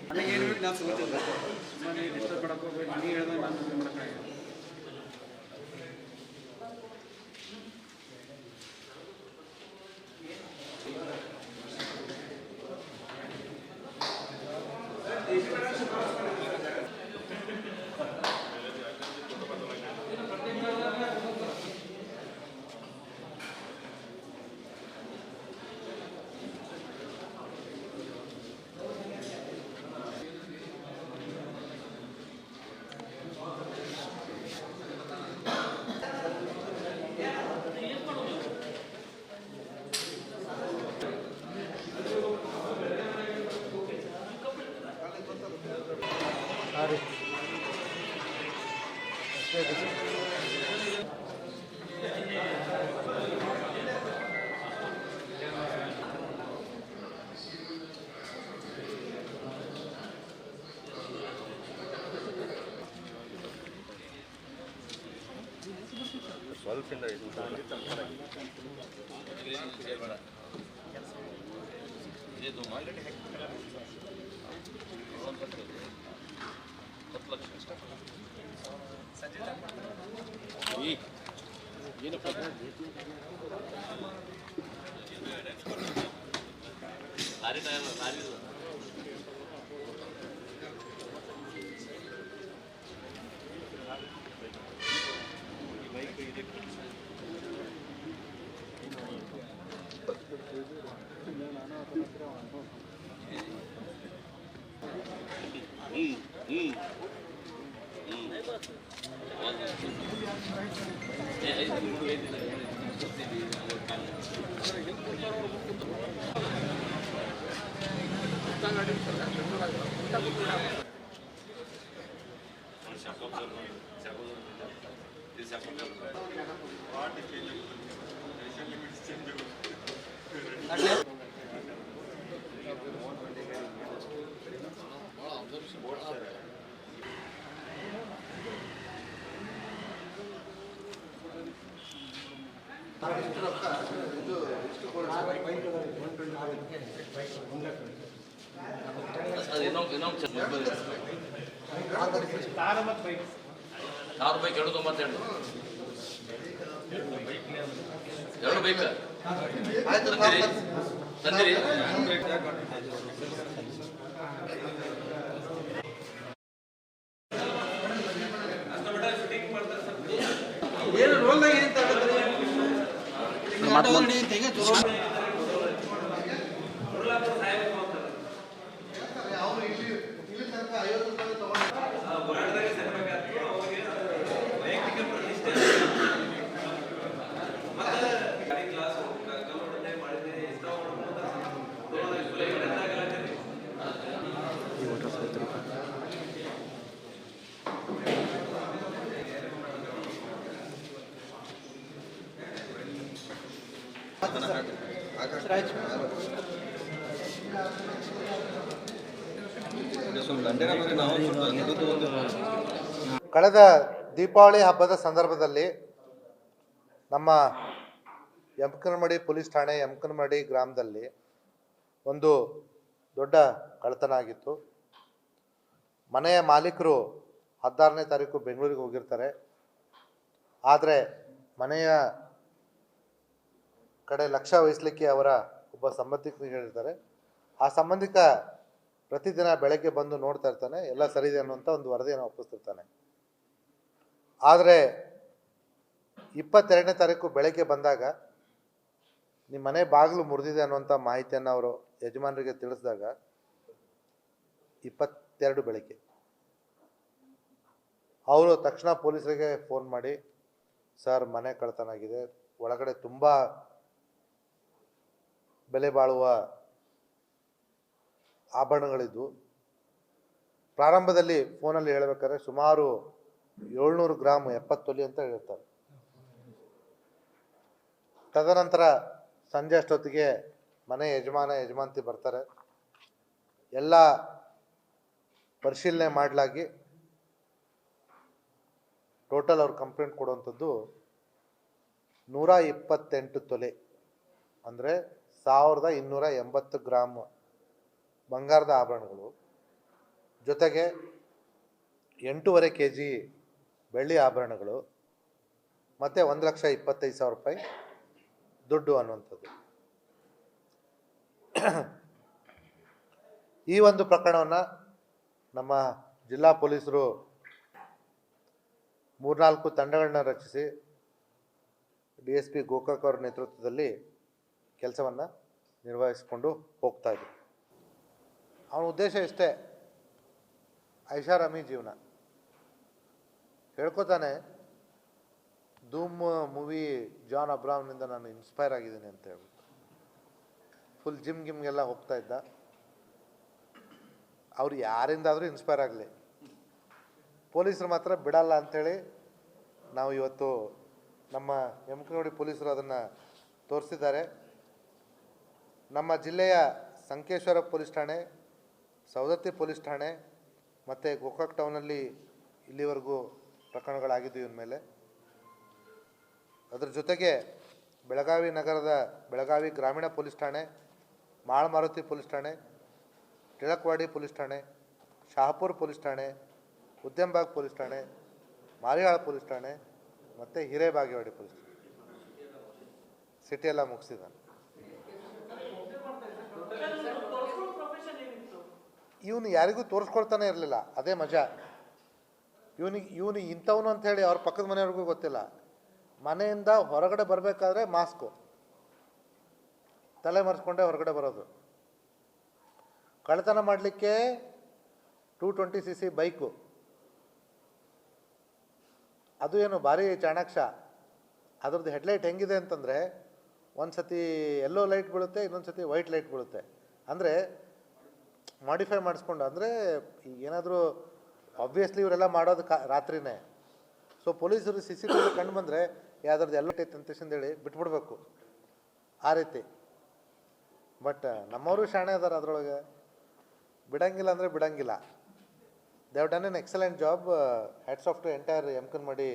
ನನಗೆ ಏನು ಬೇಕು ನಾನು ತಗೋತಿದ್ದೆ ಮನೆ ಡಿಸ್ಟರ್ಬ್ ಮಾಡಕ್ಕೆ ಹೋಗ್ಬೇಕು ನೀ ಹೇಳ್ದಂಗೆ ನಾನು ಮಾಡೋಕ್ಕಾಗಿಲ್ಲ ಸ್ವಲ್ಪ ಕಾರು ಬೈಕ್ 292 2 ಬೈಕ್ ತಂದಿರಿ ಏನು ರೋಲ್ದಾಗ ಏನಂತ ಕಳೆದ ದೀಪಾವಳಿ ಹಬ್ಬದ ಸಂದರ್ಭದಲ್ಲಿ ನಮ್ಮ ಯಮಕನಮಡಿ ಪೊಲೀಸ್ ಠಾಣೆ ಯಮಕನಮಡಿ ಗ್ರಾಮದಲ್ಲಿ ಒಂದು ದೊಡ್ಡ ಕಳ್ಳತನ ಆಗಿತ್ತು. ಮನೆಯ ಮಾಲೀಕರು 16ನೇ ತಾರೀಕು ಬೆಂಗಳೂರಿಗೆ ಹೋಗಿರ್ತಾರೆ. ಆದರೆ ಮನೆಯ ಕಡೆ ಲಕ್ಷ್ಯ ವಹಿಸಲಿಕ್ಕೆ ಅವರ ಒಬ್ಬ ಸಂಬಂಧಿಕರಿಗೆ ಹೇಳಿರ್ತಾರೆ. ಆ ಸಂಬಂಧಿಕ ಪ್ರತಿದಿನ ಬೆಳಗ್ಗೆ ಬಂದು ನೋಡ್ತಾ ಇರ್ತಾನೆ, ಎಲ್ಲ ಸರಿ ಇದೆ ಅನ್ನುವಂಥ ಒಂದು ವರದಿಯನ್ನು ಒಪ್ಪಿಸ್ತಿರ್ತಾನೆ. ಆದರೆ 22ನೇ ತಾರೀಕು ಬೆಳಗ್ಗೆ ಬಂದಾಗ ನಿಮ್ಮ ಮನೆ ಬಾಗಿಲು ಮುರಿದಿದೆ ಅನ್ನುವಂಥ ಮಾಹಿತಿಯನ್ನು ಅವರು ಯಜಮಾನರಿಗೆ ತಿಳಿಸಿದಾಗ 22 ಬೆಳಗ್ಗೆ ಅವರು ತಕ್ಷಣ ಪೊಲೀಸರಿಗೆ ಫೋನ್ ಮಾಡಿ, ಸರ್ ಮನೆ ಕಳ್ಳತನ ಆಗಿದೆ, ಒಳಗಡೆ ತುಂಬ ಬೆಲೆ ಬಾಳುವ ಆಭರಣಗಳಿದ್ವು. ಪ್ರಾರಂಭದಲ್ಲಿ ಫೋನಲ್ಲಿ ಹೇಳಬೇಕಾದ್ರೆ ಸುಮಾರು 700 ಗ್ರಾಮ್ 70 ತೊಲೆ ಅಂತ ಹೇಳ್ತಾರೆ. ತದನಂತರ ಸಂಜೆ ಅಷ್ಟೊತ್ತಿಗೆ ಮನೆ ಯಜಮಾನತಿ ಬರ್ತಾರೆ. ಎಲ್ಲ ಪರಿಶೀಲನೆ ಮಾಡಲಾಗಿ ಟೋಟಲ್ ಅವ್ರು ಕಂಪ್ಲೇಂಟ್ ಕೊಡುವಂಥದ್ದು 128 ತೊಲೆ, ಅಂದರೆ 1280 ಗ್ರಾಮ್ ಬಂಗಾರದ ಆಭರಣಗಳು, ಜೊತೆಗೆ 8.5 kg ಬೆಳ್ಳಿ ಆಭರಣಗಳು, ಮತ್ತು 1,25,000 ರೂಪಾಯಿ ದುಡ್ಡು ಅನ್ನುವಂಥದ್ದು. ಈ ಒಂದು ಪ್ರಕರಣವನ್ನು ನಮ್ಮ ಜಿಲ್ಲಾ ಪೊಲೀಸರು 3-4 ತಂಡಗಳನ್ನ ರಚಿಸಿ DSP ಗೋಕಾಕ್ ಅವರ ನೇತೃತ್ವದಲ್ಲಿ ಕೆಲಸವನ್ನು ನಿರ್ವಹಿಸಿಕೊಂಡು ಹೋಗ್ತಾ ಇದ್ದರು. ಅವನ ಉದ್ದೇಶ ಇಷ್ಟೇ, ಐಷಾರಾಮಿ ಜೀವನ. ಹೇಳ್ಕೊತಾನೆ, ಧೂಮ್ ಮೂವಿ ಜಾನ್ ಅಬ್ರಾಮ್ನಿಂದ ನಾನು ಇನ್ಸ್ಪೈರ್ ಆಗಿದ್ದೀನಿ ಅಂತ ಹೇಳ್ಬಿಟ್ಟು ಫುಲ್ ಜಿಮ್ಗೆಲ್ಲ ಹೋಗ್ತಾ ಇದ್ದ. ಅವ್ರು ಯಾರಿಂದಾದರೂ ಇನ್ಸ್ಪೈರ್ ಆಗಲಿ, ಪೊಲೀಸರು ಮಾತ್ರ ಬಿಡಲ್ಲ ಅಂಥೇಳಿ ನಾವು ಇವತ್ತು ನಮ್ಮ ಯಮಕನಗುಡಿ ಪೊಲೀಸರು ಅದನ್ನು ತೋರಿಸಿದ್ದಾರೆ. ನಮ್ಮ ಜಿಲ್ಲೆಯ ಸಂಕೇಶ್ವರ ಪೊಲೀಸ್ ಠಾಣೆ, ಸವದತ್ತಿ ಪೊಲೀಸ್ ಠಾಣೆ ಮತ್ತು ಗೋಕಾಕ್ ಟೌನಲ್ಲಿ ಇಲ್ಲಿವರೆಗೂ ಪ್ರಕರಣಗಳಾಗಿದ್ದು ಇವನ ಮೇಲೆ. ಅದರ ಜೊತೆಗೆ ಬೆಳಗಾವಿ ನಗರದ ಬೆಳಗಾವಿ ಗ್ರಾಮೀಣ ಪೊಲೀಸ್ ಠಾಣೆ, ಮಾಳಮಾರುತಿ ಪೊಲೀಸ್ ಠಾಣೆ, ಟಿಳಕವಾಡಿ ಪೊಲೀಸ್ ಠಾಣೆ, ಶಹಾಪುರ ಪೊಲೀಸ್ ಠಾಣೆ, ಉದ್ಯಂಬಾಗ್ ಪೊಲೀಸ್ ಠಾಣೆ, ಮಾರಿಹಾಳ ಪೊಲೀಸ್ ಠಾಣೆ ಮತ್ತು ಹಿರೇಬಾಗೇವಾಡಿ ಪೊಲೀಸ್ ಠಾಣೆ ಸಿಟಿಯೆಲ್ಲ ಮುಗಿಸಿದ್ದಾನೆ. ಇವನು ಯಾರಿಗೂ ತೋರಿಸ್ಕೊಳ್ತಾನೆ ಇರಲಿಲ್ಲ, ಅದೇ ಮಜಾ. ಇವನು ಇಂಥವನು ಅಂಥೇಳಿ ಅವ್ರ ಪಕ್ಕದ ಮನೆಯವ್ರಿಗೂ ಗೊತ್ತಿಲ್ಲ. ಮನೆಯಿಂದ ಹೊರಗಡೆ ಬರಬೇಕಾದ್ರೆ ಮಾಸ್ಕು ತಲೆ ಮರೆಸ್ಕೊಂಡೆ ಹೊರಗಡೆ ಬರೋದು. ಕಳ್ಳತನ ಮಾಡಲಿಕ್ಕೆ 220cc ಬೈಕು, ಅದು ಏನು ಭಾರಿ ಚಾಣಾಕ್ಷ. ಅದ್ರದ್ದು ಹೆಡ್ಲೈಟ್ ಹೆಂಗಿದೆ ಅಂತಂದರೆ, ಒಂದು ಸತಿ ಯೆಲ್ಲೋ ಲೈಟ್ ಬೀಳುತ್ತೆ, ಇನ್ನೊಂದು ಸತಿ ವೈಟ್ ಲೈಟ್ ಬೀಳುತ್ತೆ. ಅಂದರೆ ಮಾಡಿಫೈ ಮಾಡಿಸ್ಕೊಂಡು, ಅಂದರೆ ಏನಾದರೂ ಆಬ್ವಿಯಸ್ಲಿ ಇವರೆಲ್ಲ ಮಾಡೋದು ರಾತ್ರಿನೇ. ಸೊ ಪೊಲೀಸರು CCTV ಕಂಡು ಬಂದರೆ ಯಾವ್ದ್ರದ್ದು ಎಲ್ಲ ಐತೆ ಅಂತೇಳಿ ಬಿಟ್ಬಿಡ್ಬೇಕು, ಆ ರೀತಿ. ಬಟ್ ನಮ್ಮವರು ಶಾಣೆ ಅದಾರ, ಅದರೊಳಗೆ ಬಿಡಂಗಿಲ್ಲ ಅಂದರೆ ಬಿಡಂಗಿಲ್ಲ. They have done an excellent job. Hats off to entire Yamakanmardi